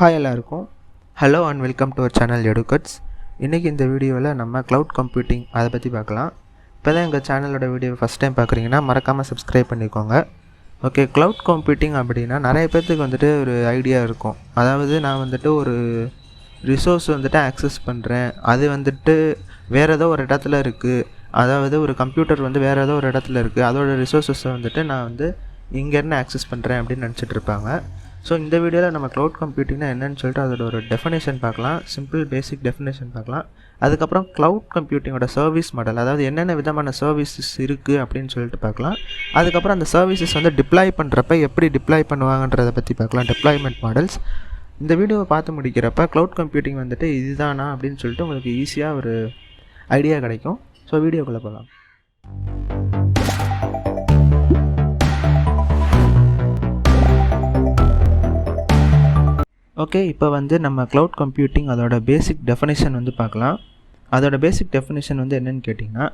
Hi எல்லாருக்கும், hello and welcome to our channel Educats. இன்றைக்கி இந்த வீடியோவில் நம்ம க்ளவுட் கம்ப்யூட்டிங் அதை பற்றி பார்க்கலாம். இப்போ தான் எங்கள் சேனலோட வீடியோ ஃபஸ்ட் டைம் பார்க்குறீங்கன்னா மறக்காமல் சப்ஸ்கிரைப் பண்ணிக்கோங்க. ஓகே, க்ளவுட் கம்ப்யூட்டிங் அப்படின்னா நிறைய பேர்த்துக்கு வந்துட்டு ஒரு ஐடியா இருக்கும். அதாவது நான் வந்துட்டு ஒரு ரிசோர்ஸ் வந்துட்டு ஆக்சஸ் பண்ணுறேன், அது வந்துட்டு வேறு ஏதோ ஒரு இடத்துல இருக்குது. அதாவது ஒரு கம்ப்யூட்டர் வந்து வேறு ஏதோ ஒரு இடத்துல இருக்குது, அதோடய ரிசோர்ஸஸை வந்துட்டு நான் வந்து இங்கேருந்து ஆக்சஸ் பண்ணுறேன் அப்படின்னு நினச்சிட்டு இருப்பாங்க. ஸோ இந்த வீடியோவில் நம்ம க்ளவுட் கம்ப்யூட்டிங்னா என்னன்னு சொல்லிட்டு அதோட ஒரு டெஃபினேஷன் பார்க்கலாம், சிம்பிள் பேசிக் டெஃபினேஷன் பார்க்கலாம். அதுக்கப்புறம் க்ளவுட் கம்ப்யூட்டிங்கோட சர்வீஸ் மாடல், அதாவது என்னென்ன விதமான சர்வீசஸ் இருக்குது அப்படின்னு சொல்லிட்டு பார்க்கலாம். அதுக்கப்புறம் அந்த சர்வீசஸ் வந்து டிப்ளாய் பண்ணுறப்ப எப்படி டிப்ளாய் பண்ணுவாங்கன்றதை பற்றி பார்க்கலாம், டிப்ளாய்மெண்ட் மாடல்ஸ். இந்த வீடியோவை பார்த்து முடிக்கிறப்ப க்ளவுட் கம்ப்யூட்டிங் வந்துட்டு இதுதானா அப்படின்னு சொல்லிட்டு உங்களுக்கு ஈஸியாக ஒரு ஐடியா கிடைக்கும். ஸோ வீடியோக்குள்ளே போகலாம். ஓகே, இப்போ வந்து நம்ம க்ளவுட் கம்ப்யூட்டிங் அதோட பேசிக் டெஃபினேஷன் வந்து பார்க்கலாம். அதோட பேசிக் டெஃபினேஷன் வந்து என்னென்னு கேட்டிங்கன்னா,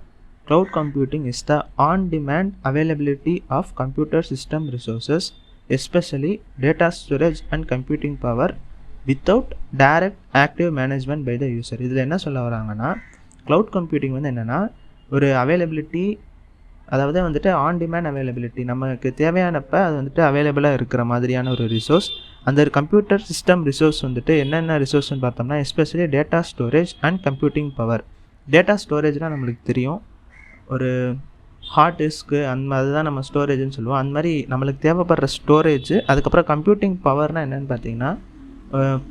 cloud computing is the on demand availability of computer system resources, especially data storage and computing power without direct active management by the user. இதில் என்ன சொல்ல வராங்கன்னா, க்ளவுட் கம்ப்யூட்டிங் வந்து என்னென்னா ஒரு அவைலபிலிட்டி, அதாவது வந்துட்டு ஆன் டிமாண்ட் அவைலபிலிட்டி, நமக்கு தேவையானப்போ அது வந்துட்டு அவைலபிளாக இருக்கிற மாதிரியான ஒரு ரிசோர்ஸ். அந்த கம்ப்யூட்டர் சிஸ்டம் ரிசோர்ஸ் வந்துட்டு என்னென்ன ரிசோர்ஸ்னு பார்த்தோம்னா, especially data storage and computing power. Data ஸ்டோரேஜ்னால் நம்மளுக்கு தெரியும், ஒரு ஹார்ட் டிஸ்க்கு அதுதான் நம்ம ஸ்டோரேஜ்னு சொல்லுவோம். அந்த மாதிரி நம்மளுக்கு தேவைப்படுற ஸ்டோரேஜ். அதுக்கப்புறம் கம்ப்யூட்டிங் பவர்னால் என்னென்னு பார்த்தீங்கன்னா,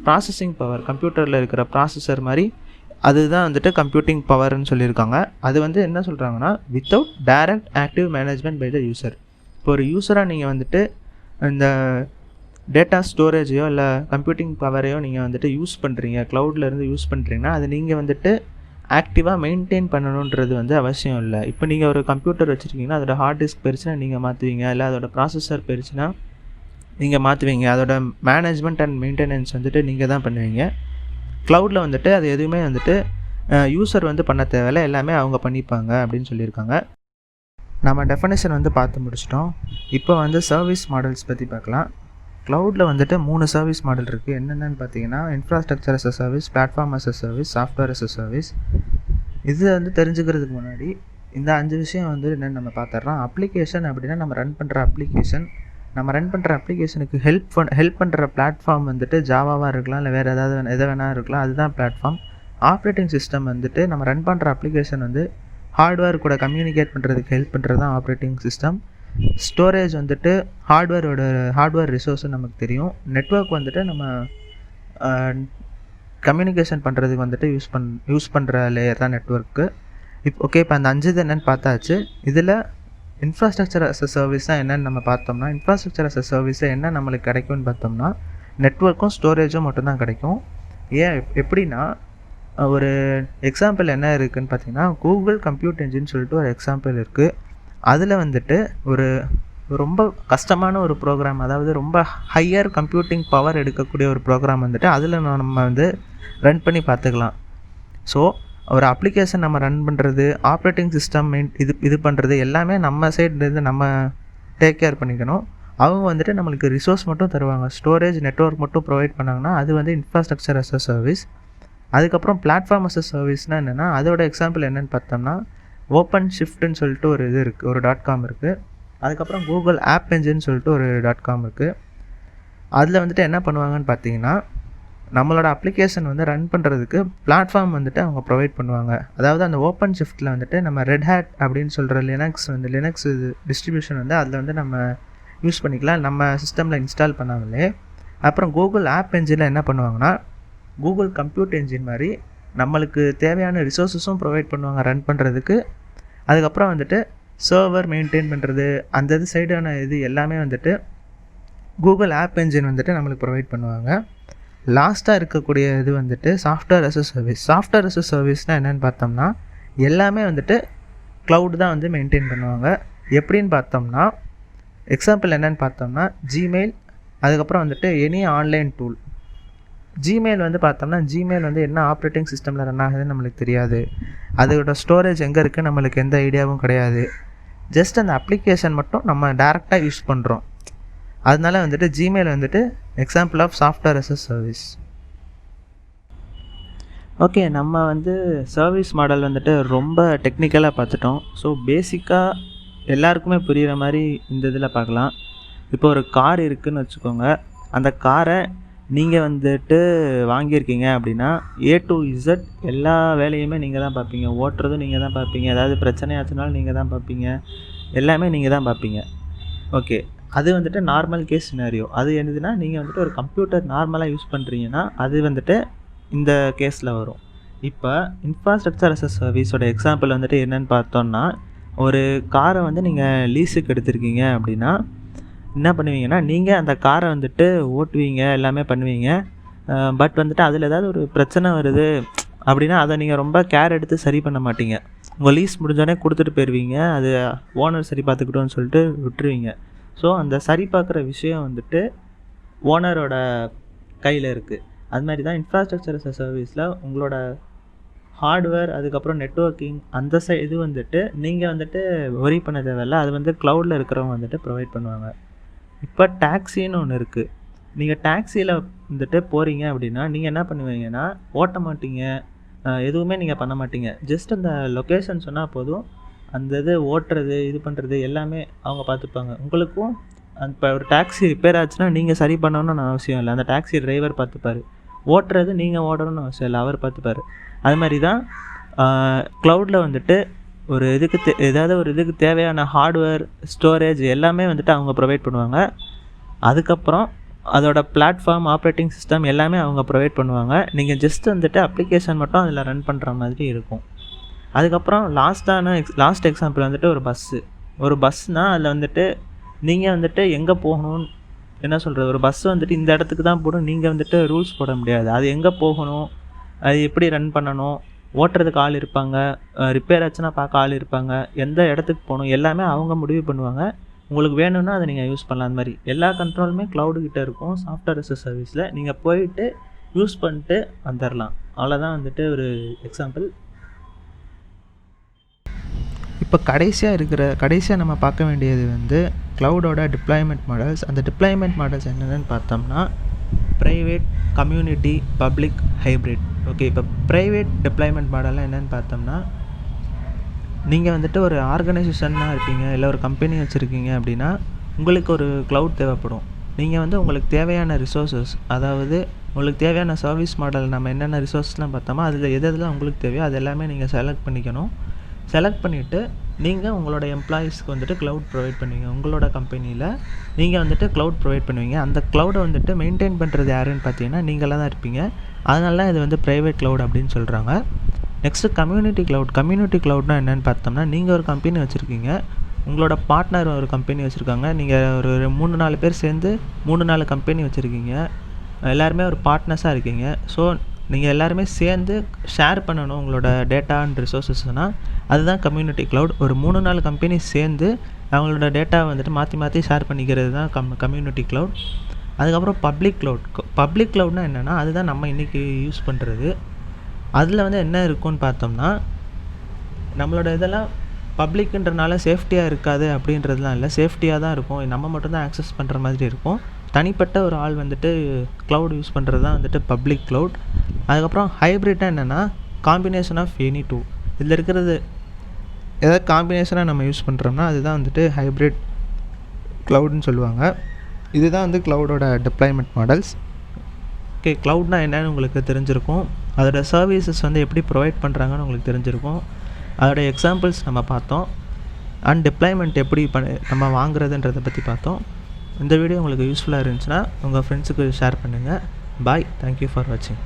ப்ராசஸிங் பவர், கம்ப்யூட்டரில் இருக்கிற ப்ராசஸர் மாதிரி அதுதான் வந்துட்டு கம்ப்யூட்டிங் பவர்னு சொல்லியிருக்காங்க. அது வந்து என்ன சொல்கிறாங்கன்னா, without direct active management by the user. இப்போ ஒரு யூஸராக நீங்கள் வந்துட்டு இந்த டேட்டா ஸ்டோரேஜையோ இல்லை கம்ப்யூட்டிங் பவரையோ நீங்கள் வந்துட்டு யூஸ் பண்ணுறீங்க, க்ளவுட்லேருந்து யூஸ் பண்ணுறீங்கன்னா, அது நீங்கள் வந்துட்டு ஆக்டிவாக மெயின்டைன் பண்ணணுன்றது வந்து அவசியம் இல்லை. இப்போ நீங்கள் ஒரு கம்ப்யூட்டர் வச்சுருக்கீங்கன்னா அதோட ஹார்ட் டிஸ்க் பெருசுனா நீங்கள் மாற்றுவீங்க, இல்லை அதோட ப்ராசஸர் பெருசுனா நீங்கள் மாற்றுவீங்க. அதோட மேனேஜ்மெண்ட் அண்ட் மெயின்டெனன்ஸ் வந்துட்டு நீங்கள் தான் பண்ணுவீங்க. க்ளவுடில் வந்துட்டு அது எதுவுமே வந்துட்டு யூசர் வந்து பண்ண தேவையில்லை, எல்லாமே அவங்க பண்ணிப்பாங்க அப்படின்னு சொல்லியிருக்காங்க. நம்ம டெஃபினேஷன் வந்து பார்த்து முடிச்சிட்டோம். இப்போ வந்து சர்வீஸ் மாடல்ஸ் பற்றி பார்க்கலாம். க்ளவுடில் வந்துட்டு 3 சர்வீஸ் மாடல் இருக்குது. என்னென்னு பார்த்தீங்கன்னா, infrastructure as a service, platform as a service, software as a service. இது வந்து தெரிஞ்சுக்கிறதுக்கு முன்னாடி இந்த 5 விஷயம் வந்து என்னென்னு நம்ம பார்த்துட்றோம். அப்ளிகேஷன் அப்படின்னா நம்ம ரன் பண்ணுற அப்ளிகேஷன். நம்ம ரன் பண்ணுற அப்ளிகேஷனுக்கு ஹெல்ப் பண்ணுற பிளாட்ஃபார்ம் வந்துட்டு ஜாவாவாக இருக்கலாம், இல்லை வேறு ஏதாவது எதை வேணால் இருக்கலாம், அதுதான் பிளாட்ஃபார்ம். ஆப்ரேட்டிங் சிஸ்டம் வந்துட்டு நம்ம ரன் பண்ணுற அப்ளிகேஷன் வந்து ஹார்ட்வேர் கூட கம்யூனிகேட் பண்ணுறதுக்கு ஹெல்ப் பண்ணுறது தான் ஆப்ரேட்டிங் சிஸ்டம். ஸ்டோரேஜ் வந்துட்டு ஹார்ட்வேர் ரிசோர்ஸு நமக்கு தெரியும். நெட்வொர்க் வந்துட்டு நம்ம கம்யூனிகேஷன் பண்ணுறதுக்கு வந்துட்டு யூஸ் பண்ணுற லேயர் தான் நெட்வொர்க்கு. இப்போ அந்த 5 இது என்னென்னு பார்த்தாச்சு. இதில் இன்ஃப்ராஸ்ட்ரக்சர் அஸ் அ சர்வீஸ் தான் என்னென்னு நம்ம பார்த்தோம்னா, இன்ஃப்ராஸ்ட்ரக்சர் அஸ் அ சர்வீஸில் என்ன நம்மளுக்கு கிடைக்கும்னு பார்த்தோம்னா, நெட்வொர்க்கும் ஸ்டோரேஜும் மட்டும்தான் கிடைக்கும். எப்படின்னா, ஒரு எக்ஸாம்பிள் என்ன இருக்குதுன்னு பார்த்தீங்கன்னா, கூகுள் கம்ப்யூட் என்ஜின் சொல்லிட்டு ஒரு எக்ஸாம்பிள் இருக்குது. அதில் வந்துட்டு ஒரு ரொம்ப கஷ்டமான ஒரு ப்ரோக்ராம், அதாவது ரொம்ப ஹையர் கம்ப்யூட்டிங் பவர் எடுக்கக்கூடிய ஒரு ப்ரோக்ராம் வந்துட்டு அதில் நம்ம வந்து ரன் பண்ணி பார்த்துக்கலாம். ஸோ ஒரு அப்ளிகேஷன் நம்ம ரன் பண்ணுறது, ஆப்ரேட்டிங் சிஸ்டம் இது பண்ணுறது எல்லாமே நம்ம சைட்லேருந்து நம்ம டேக் கேர் பண்ணிக்கணும். அவங்க வந்துட்டு நம்மளுக்கு ரிசோர்ஸ் மட்டும் தருவாங்க, ஸ்டோரேஜ் நெட்வொர்க் மட்டும் ப்ரொவைட் பண்ணாங்கன்னா அது வந்து இன்ஃப்ராஸ்ட்ரக்சர் அஸ் அ சர்வீஸ். அதுக்கப்புறம் பிளாட்ஃபார்ம் அஸ் அ சர்வீஸ்னால் என்னென்னா, அதோட எக்ஸாம்பிள் என்னென்னு பார்த்தோம்னா, ஓப்பன் ஷிஃப்ட்னு சொல்லிட்டு ஒரு இது இருக்குது, ஒரு .com இருக்குது. அதுக்கப்புறம் கூகுள் ஆப் என்ஜின் சொல்லிட்டு ஒரு .com இருக்குது. அதில் வந்துட்டு என்ன பண்ணுவாங்கன்னு பார்த்தீங்கன்னா, நம்மளோட அப்ளிகேஷன் வந்து ரன் பண்ணுறதுக்கு பிளாட்ஃபார்ம் வந்துட்டு அவங்க ப்ரொவைட் பண்ணுவாங்க. அதாவது அந்த ஓப்பன் ஷிஃப்ட்டில் வந்துட்டு நம்ம ரெட் ஹேட் அப்படின்னு சொல்கிற லினக்ஸ் டிஸ்ட்ரிபியூஷன் வந்து அதில் வந்து நம்ம யூஸ் பண்ணிக்கலாம், நம்ம சிஸ்டமில் இன்ஸ்டால் பண்ணாமலே. அப்புறம் கூகுள் ஆப் என்ஜினில் என்ன பண்ணுவாங்கன்னா, கூகுள் கம்ப்யூட் என்ஜின் மாதிரி நம்மளுக்கு தேவையான ரிசோர்ஸஸும் ப்ரொவைட் பண்ணுவாங்க ரன் பண்ணுறதுக்கு. அதுக்கப்புறம் வந்துட்டு சர்வர் மெயின்டைன் பண்ணுறது, அந்த இது சைடான இது எல்லாமே வந்துட்டு கூகுள் ஆப் என்ஜின் வந்துட்டு நம்மளுக்கு ப்ரொவைட் பண்ணுவாங்க. லாஸ்ட்டாக இருக்கக்கூடிய இது வந்துட்டு software as a service. Software as a சர்வீஸ்னால் என்னென்னு பார்த்தோம்னா, எல்லாமே வந்துட்டு க்ளவுட் தான் வந்து மெயின்டைன் பண்ணுவாங்க. எப்படின்னு பார்த்தோம்னா, எக்ஸாம்பிள் என்னென்னு பார்த்தோம்னா, ஜிமெயில், அதுக்கப்புறம் வந்துட்டு எனி ஆன்லைன் டூல். ஜிமெயில் வந்து பார்த்தோம்னா, ஜிமெயில் வந்து என்ன ஆப்ரேட்டிங் சிஸ்டமில் ரன் ஆகுதுன்னு நம்மளுக்கு தெரியாது, அதோட ஸ்டோரேஜ் எங்கே இருக்குது நம்மளுக்கு எந்த ஐடியாவும் கிடையாது. ஜஸ்ட் அந்த அப்ளிகேஷன் மட்டும் நம்ம டேரெக்டாக யூஸ் பண்ணுறோம். அதனால வந்துட்டு ஜிமெயில் வந்துட்டு example of software as a service. Okay, நம்ம வந்து சர்வீஸ் மாடல் வந்துட்டு ரொம்ப டெக்னிக்கலாக பார்த்துட்டோம். ஸோ பேசிக்காக எல்லாருக்குமே புரிகிற மாதிரி இந்த இதில் பார்க்கலாம். இப்போ ஒரு கார் இருக்குதுன்னு வச்சுக்கோங்க. அந்த காரை நீங்கள் வந்துட்டு வாங்கியிருக்கீங்க அப்படின்னா A to Z எல்லா வேலையுமே நீங்கள் தான் பார்ப்பீங்க. ஓட்டுறதும் நீங்கள் தான் பார்ப்பீங்க. ஏதாவது பிரச்சனையாச்சுனாலும் நீங்கள் தான் பார்ப்பீங்க. எல்லாமே நீங்கள் தான் பார்ப்பீங்க. ஓகே, அது வந்துட்டு நார்மல் கேஸ் சினாரியோ. அது என்னதுன்னா, நீங்கள் வந்துட்டு ஒரு கம்ப்யூட்டர் நார்மலாக யூஸ் பண்ணுறீங்கன்னா அது வந்துட்டு இந்த கேஸில் வரும். இப்போ இன்ஃப்ராஸ்ட்ரக்சர் as a சர்வீஸோட எக்ஸாம்பிள் வந்துட்டு என்னென்னு பார்த்தோன்னா, ஒரு காரை வந்து நீங்கள் லீஸுக்கு எடுத்திருக்கீங்க அப்படின்னா என்ன பண்ணுவீங்கன்னா, நீங்கள் அந்த காரை வந்துட்டு ஓட்டுவீங்க, எல்லாமே பண்ணுவீங்க. பட் வந்துட்டு அதில் ஏதாவது ஒரு பிரச்சனை வருது அப்படின்னா அதை நீங்கள் ரொம்ப கேர் எடுத்து சரி பண்ண மாட்டீங்க. உங்கள் லீஸ் முடிஞ்சோடனே கொடுத்துட்டு போயிடுவீங்க. அது ஓனர் சரி பார்த்துக்கிட்டோன்னு சொல்லிட்டு விட்டுருவீங்க. ஸோ அந்த சரி பார்க்குற விஷயம் வந்துட்டு ஓனரோட கையில் இருக்குது. அது மாதிரி தான் இன்ஃப்ராஸ்ட்ரக்சர் as a சர்வீஸில் உங்களோட ஹார்ட்வேர், அதுக்கப்புறம் நெட்வொர்க்கிங் அந்த இது வந்துட்டு நீங்கள் வந்துட்டு ஒரி பண்ண தேவையில்ல. அது வந்து க்ளவுடில் இருக்கிறவங்க வந்துட்டு ப்ரொவைட் பண்ணுவாங்க. இப்போ டாக்ஸின்னு ஒன்று இருக்குது. நீங்கள் டாக்ஸியில் வந்துட்டு போகிறீங்க அப்படின்னா நீங்கள் என்ன பண்ணுவீங்கன்னா, ஓட்ட மாட்டீங்க, எதுவுமே நீங்கள் பண்ண மாட்டீங்க. ஜஸ்ட் அந்த லொக்கேஷன் சொன்னால் போதும், அந்த இது ஓட்டுறது, இது பண்ணுறது எல்லாமே அவங்க பார்த்துப்பாங்க. உங்களுக்கும் இப்போ ஒரு டாக்ஸி ரிப்பேர் ஆச்சுன்னா நீங்கள் சரி பண்ணணும்னு அவசியம் இல்லை. அந்த டாக்ஸி டிரைவர் பார்த்துப்பார். ஓட்டுறது நீங்கள் ஓடணும்னு அவசியம் இல்லை, அவர் பார்த்துப்பார். அது மாதிரி தான் க்ளவுடில் வந்துட்டு ஒரு இதுக்கு ஏதாவது ஒரு இதுக்கு தேவையான ஹார்ட்வேர், ஸ்டோரேஜ் எல்லாமே வந்துட்டு அவங்க ப்ரொவைட் பண்ணுவாங்க. அதுக்கப்புறம் அதோட பிளாட்ஃபார்ம், ஆப்ரேட்டிங் சிஸ்டம் எல்லாமே அவங்க ப்ரொவைட் பண்ணுவாங்க. நீங்கள் ஜஸ்ட் வந்துட்டு அப்ளிகேஷன் மட்டும் அதில் ரன் பண்ணுற மாதிரி இருக்கும். அதுக்கப்புறம் லாஸ்ட் எக்ஸாம்பிள் வந்துட்டு ஒரு பஸ்னால் அதில் வந்துட்டு நீங்கள் வந்துட்டு எங்கே போகணும்னு என்ன சொல்கிறது, ஒரு பஸ் வந்துட்டு இந்த இடத்துக்கு தான் போகணும், நீங்கள் வந்துட்டு ரூல்ஸ் போட முடியாது. அது எங்கே போகணும், அது எப்படி ரன் பண்ணணும், ஓட்டுறதுக்கு ஆள் இருப்பாங்க, ரிப்பேர் ஆச்சுன்னா பார்க்க ஆள் இருப்பாங்க, எந்த இடத்துக்கு போகணும் எல்லாமே அவங்க முடிவு பண்ணுவாங்க. உங்களுக்கு வேணும்னா அதை நீங்கள் யூஸ் பண்ணலாம். அந்த மாதிரி எல்லா கண்ட்ரோலுமே க்ளவுடுக்கிட்ட இருக்கும். சாஃப்ட்வேர் as a சர்வீஸில் நீங்கள் போயிட்டு யூஸ் பண்ணிட்டு வந்துடலாம். அவ்வளோதான் வந்துட்டு ஒரு எக்ஸாம்பிள். இப்போ கடைசியாக நம்ம பார்க்க வேண்டியது வந்து க்ளவுடோட டிப்ளாய்மெண்ட் மாடல்ஸ். அந்த டிப்ளாய்மெண்ட் மாடல்ஸ் என்னென்னு பார்த்தோம்னா private, community, public, hybrid. Okay, இப்போ ப்ரைவேட் டிப்ளாய்மெண்ட் மாடல்லாம் என்னென்னு பார்த்தோம்னா, நீங்கள் வந்துட்டு ஒரு ஆர்கனைசேஷனாக இருப்பீங்க, இல்லை ஒரு கம்பெனி வச்சுருக்கீங்க அப்படின்னா உங்களுக்கு ஒரு க்ளவுட் தேவைப்படும். நீங்கள் வந்து உங்களுக்கு தேவையான ரிசோர்ஸஸ், அதாவது உங்களுக்கு தேவையான சர்வீஸ் மாடல் நம்ம என்னென்ன ரிசோர்ஸ்லாம் பார்த்தோமோ அதில் எதெல்லாம் உங்களுக்கு தேவையோ அது எல்லாமே நீங்கள் செலக்ட் பண்ணிக்கணும். செலக்ட் பண்ணிவிட்டு நீங்கள் உங்களோட எம்ப்ளாயீஸ்க்கு வந்துட்டு க்ளவுட் ப்ரொவைட் பண்ணுவீங்க. உங்களோட கம்பெனியில் நீங்கள் வந்துட்டு க்ளவுட் ப்ரொவைட் பண்ணுவீங்க. அந்த க்ளவுடை வந்துட்டு மெயின்டைன் பண்ணுறது யாருன்னு பார்த்தீங்கன்னா நீங்களாக தான் இருப்பீங்க. அதனால தான் இது வந்து ப்ரைவேட் க்ளவுட் அப்படின்னு சொல்கிறாங்க. நெக்ஸ்ட்டு கம்யூனிட்டி க்ளவுட்னால் என்னென்னு பார்த்தோம்னா, நீங்கள் ஒரு கம்பெனி வச்சுருக்கீங்க, உங்களோட பார்ட்னர் ஒரு கம்பெனி வச்சுருக்காங்க, நீங்கள் ஒரு 3-4 பேர் சேர்ந்து 3-4 கம்பெனி வச்சுருக்கீங்க, எல்லாருமே ஒரு பார்ட்னர்ஸாக இருக்கீங்க. ஸோ நீங்கள் எல்லாருமே சேர்ந்து ஷேர் பண்ணணும் உங்களோட டேட்டா அண்ட் ரிசோர்ஸஸ்னால் அதுதான் கம்யூனிட்டி க்ளவுட். ஒரு 3-4 கம்பெனி சேர்ந்து அவங்களோட டேட்டாவை வந்துட்டு மாற்றி ஷேர் பண்ணிக்கிறது தான் கம்யூனிட்டி க்ளவுட். அதுக்கப்புறம் பப்ளிக் க்ளவுட்னால் என்னென்னா, அதுதான் நம்ம இன்றைக்கி யூஸ் பண்ணுறது. அதில் வந்து என்ன இருக்குன்னு பார்த்தோம்னா, நம்மளோட இதெல்லாம் பப்ளிக்குன்றனால சேஃப்டியாக இருக்காது அப்படின்றதுலாம் இல்லை, சேஃப்டியாக தான் இருக்கும். நம்ம மட்டும்தான் ஆக்சஸ் பண்ணுற மாதிரி இருக்கும். தனிப்பட்ட ஒரு ஆள் வந்துட்டு க்ளவுட் யூஸ் பண்ணுறது தான் வந்துட்டு பப்ளிக் க்ளவுட். அதுக்கப்புறம் ஹைப்ரிட்டாக என்னென்னா, காம்பினேஷன் ஆஃப் எனி டூ. இதில் இருக்கிறது ஏதாவது காம்பினேஷனாக நம்ம யூஸ் பண்ணுறோம்னா அதுதான் வந்துட்டு ஹைப்ரிட் க்ளவுட்னு சொல்லுவாங்க. இதுதான் வந்து க்ளவுடோட டிப்ளாய்மெண்ட் மாடல்ஸ். ஓகே, க்ளவுட்னால் என்னென்னு உங்களுக்கு தெரிஞ்சிருக்கும். அதோட சர்வீசஸ் வந்து எப்படி ப்ரொவைட் பண்ணுறாங்கன்னு உங்களுக்கு தெரிஞ்சிருக்கும். அதோட எக்ஸாம்பிள்ஸ் நம்ம பார்த்தோம். அண்ட் டிப்ளாய்மெண்ட் எப்படி நம்ம வாங்குறதுன்றதை பற்றி பார்த்தோம். இந்த வீடியோ உங்களுக்கு யூஸ்ஃபுல்லாக இருந்துச்சுன்னா உங்கள் ஃப்ரெண்ட்ஸுக்கு ஷேர் பண்ணுங்கள். பாய், தேங்க்யூ ஃபார் வாட்சிங்.